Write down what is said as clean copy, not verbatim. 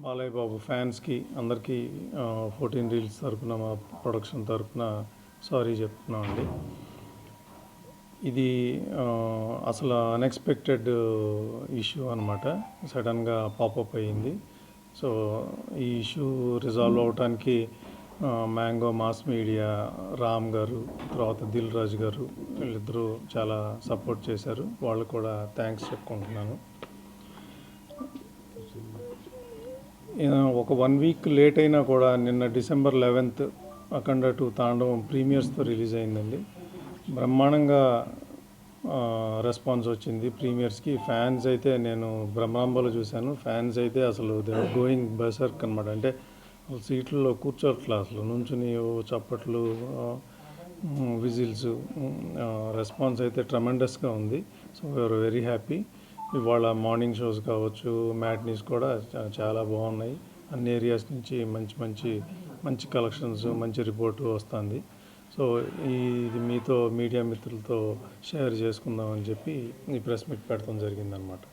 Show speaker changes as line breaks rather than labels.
బాలయ్య బాబు ఫ్యాన్స్కి అందరికీ 14 రీల్స్ తరపున మా ప్రొడక్షన్ తరపున సారీ చెప్తున్నామండి. ఇది అసలు అన్ఎక్స్పెక్టెడ్ ఇష్యూ అనమాట. సడన్గా పాపప్ అయ్యింది. సో ఈ ఇష్యూ రిజాల్వ్ అవడానికి మ్యాంగో మాస్ మీడియా రామ్ గారు, తర్వాత దిల్ రాజు గారు వీళ్ళిద్దరూ చాలా సపోర్ట్ చేశారు. వాళ్ళు కూడా థ్యాంక్స్ చెప్పుకుంటున్నాను. ఒక 1 వీక్ లేట్ అయినా కూడా నిన్న December 11th అఖండ 2 తాండవం ప్రీమియర్స్తో రిలీజ్ అయిందండి. బ్రహ్మాండంగా రెస్పాన్స్ వచ్చింది ప్రీమియర్స్కి. ఫ్యాన్స్ అయితే నేను బ్రహ్మాంబలో చూశాను. ఫ్యాన్స్ అయితే అసలు దే ఆర్ గోయింగ్ బెసర్క్ అనమాట. అంటే సీట్లలో కూర్చోట్లా, అసలు నుంచుని చప్పట్లు, విజిల్స్, రెస్పాన్స్ అయితే ట్రమెండస్గా ఉంది. So we are very happy. ఇవాళ మార్నింగ్ షోస్ కావచ్చు, మ్యాట్నీస్ కూడా చాలా బాగున్నాయి. అన్ని ఏరియాస్ నుంచి మంచి కలెక్షన్స్, మంచి రిపోర్టు వస్తుంది. సో ఇది మీతో మీడియా మిత్రులతో షేర్ చేసుకుందామని చెప్పి ఈ ప్రెస్ మీట్ పెడతాం జరిగిందనమాట.